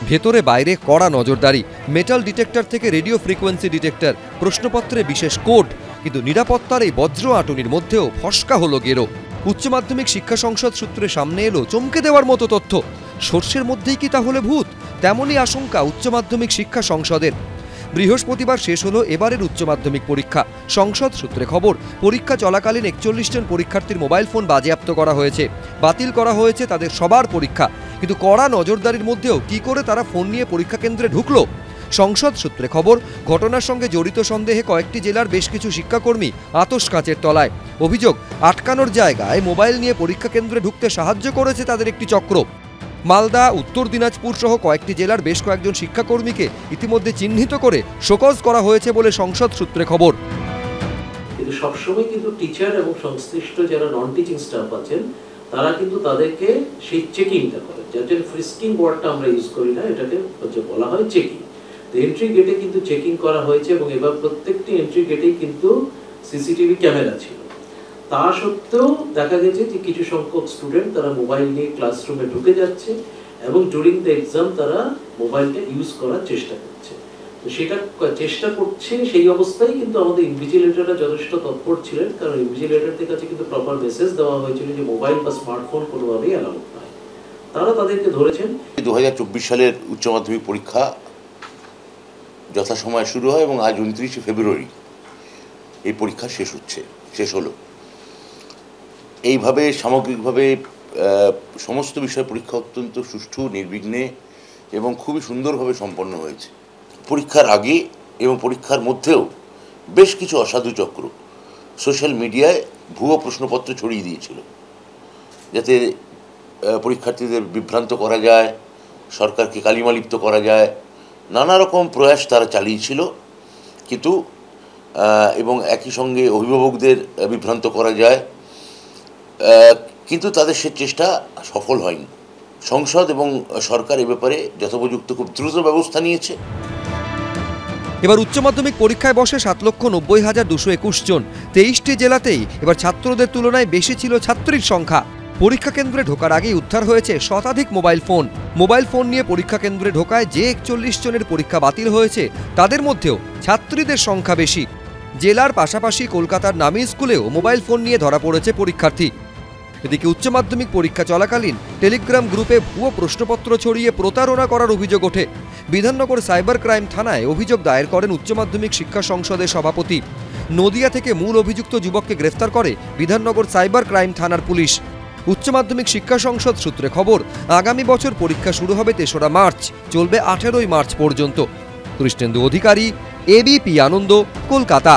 ভেতরে বাইরে কড়া নজরদারি, মেটাল ডিটেক্টর থেকে রেডিও ফ্রিকোয়েন্সি ডিটেক্টর, প্রশ্নপত্রে বিশেষ কোড। কিন্তু নিরাপত্তার এই বজ্র আঁটুনির মধ্যেও ফসকা হলো গেরো। উচ্চ মাধ্যমিক শিক্ষা সংসদ সূত্রে সামনে এলো চমকে দেওয়ার মতো তথ্য। সর্ষের মধ্যেই কি তাহলে ভূত? তেমনই আশঙ্কা উচ্চ মাধ্যমিক শিক্ষা সংসদের। বৃহস্পতিবার শেষ হলো এবারের উচ্চ মাধ্যমিক পরীক্ষা। সংসদ সূত্রে খবর, পরীক্ষা চলাকালীন 41 জন পরীক্ষার্থীর মোবাইল ফোন বাজেয়াপ্ত করা হয়েছে। বাতিল করা হয়েছে তাদের সবার পরীক্ষা। কিন্তু কড়া নজরদারির মধ্যেও কি করে তারা ফোন নিয়ে পরীক্ষা কেন্দ্রে ঢুকলো? সংসদ সূত্রে খবর, ঘটনার সঙ্গে জড়িত সন্দেহে কয়েকটি জেলার বেশ কিছু শিক্ষাকর্মী আতশ কাচের তলায়। অভিযোগ, আটকানোর জায়গায় মোবাইল নিয়ে পরীক্ষা কেন্দ্রে ঢুকতে সাহায্য করেছে তাদের একটি চক্র। মালদা, উত্তর দিনাজপুর সহ কয়েকটি জেলার বেশ কয়েকজন শিক্ষাকর্মীকে ইতিমধ্যে চিহ্নিত করে শোকজ করা হয়েছে বলে সংসদ সূত্রে খবর। কিন্তু সবসময় কিন্তু টিচার এবং সংশ্লিষ্ট যারা নন টিচিং স্টাফ আছেন তারা কিন্তু তাদেরকে সেই চেকিংটা করে, যাতে ফ্রিস্কিং ওয়ার্ডটা আমরা ইউজ করি না, এটাকে বলা হয় চেকিং। তো এন্ট্রি গেটে কিন্তু চেকিং করা হয়েছে এবং এবার প্রত্যেকটি এন্ট্রি গেটেই কিন্তু সিসিটিভি ক্যামেরা ছিল। তা সত্ত্বেও দেখা গেছে যে কিছু সংখ্যক স্টুডেন্ট তারা মোবাইল নিয়ে ক্লাসরুমে ঢুকে যাচ্ছে এবং ডিউরিং দ্য এক্সাম তারা মোবাইলটা ইউজ করার চেষ্টা করছে। তো সেটা চেষ্টা করছে সেই অবস্থায় কিন্তু আমাদের ইনভিজিলেটররা যথেষ্ট তৎপর ছিলেন, কারণ ইনভিজিলেটরদের কাছে কিন্তু প্রপার মেসেজ দেওয়া হয়েছিল যে মোবাইল বা স্মার্টফোন কোনোভাবেই অ্যালাউড নয়। তারা তাদেরকে ধরেছেন। 2024 সালের উচ্চ মাধ্যমিক পরীক্ষা যথাসময়ে শুরু হয় এবং আজ 29শে ফেব্রুয়ারি এই পরীক্ষা শেষ হলো। এইভাবে সামগ্রিকভাবে সমস্ত বিষয় পরীক্ষা অত্যন্ত সুষ্ঠু, নির্বিঘ্নে এবং খুবই সুন্দরভাবে সম্পন্ন হয়েছে। পরীক্ষার আগে এবং পরীক্ষার মধ্যেও বেশ কিছু অসাধু চক্র সোশ্যাল মিডিয়ায় ভুয়ো প্রশ্নপত্র ছড়িয়ে দিয়েছিল, যাতে পরীক্ষার্থীদের বিভ্রান্ত করা যায়, সরকারকে কালিমালিপ্ত করা যায়, নানা রকম প্রয়াস তারা চালিয়েছিল। কিন্তু এবং একই সঙ্গে অভিভাবকদের বিভ্রান্ত করা যায়, কিন্তু তাদের সে চেষ্টা সফল হয়নি। সংসদ এবং সরকার এ ব্যাপারে যথোপযুক্ত খুব দ্রুত ব্যবস্থা নিয়েছে। এবার উচ্চ মাধ্যমিক পরীক্ষায় বসে 7,90,221 জন। 23টি জেলাতেই এবার ছাত্রদের তুলনায় বেশি ছিল ছাত্রীর সংখ্যা। পরীক্ষা কেন্দ্রে ঢোকার আগেই উদ্ধার হয়েছে শতাধিক মোবাইল ফোন। মোবাইল ফোন নিয়ে পরীক্ষা কেন্দ্রে ঢোকায় যে 41 জনের পরীক্ষা বাতিল হয়েছে তাদের মধ্যেও ছাত্রীদের সংখ্যা বেশি। জেলার পাশাপাশি কলকাতার নামী স্কুলেও মোবাইল ফোন নিয়ে ধরা পড়েছে পরীক্ষার্থী। এদিকে উচ্চ মাধ্যমিক পরীক্ষা চলাকালীন টেলিগ্রাম গ্রুপে ভুয়ো প্রশ্নপত্র ছড়িয়ে প্রতারণা করার অভিযোগ ওঠে। বিধাননগর সাইবার ক্রাইম থানায় অভিযোগ দায়ের করেন উচ্চ মাধ্যমিক শিক্ষা সংসদের সভাপতি। নদিয়া থেকে মূল অভিযুক্ত যুবককে গ্রেফতার করে বিধাননগর সাইবার ক্রাইম থানার পুলিশ। উচ্চ মাধ্যমিক শিক্ষা সংসদ সূত্রে খবর, আগামী বছর পরীক্ষা শুরু হবে 3রা মার্চ, চলবে 18ই মার্চ পর্যন্ত। কৃষ্ণেন্দু অধিকারী, এবিপি আনন্দ, কলকাতা।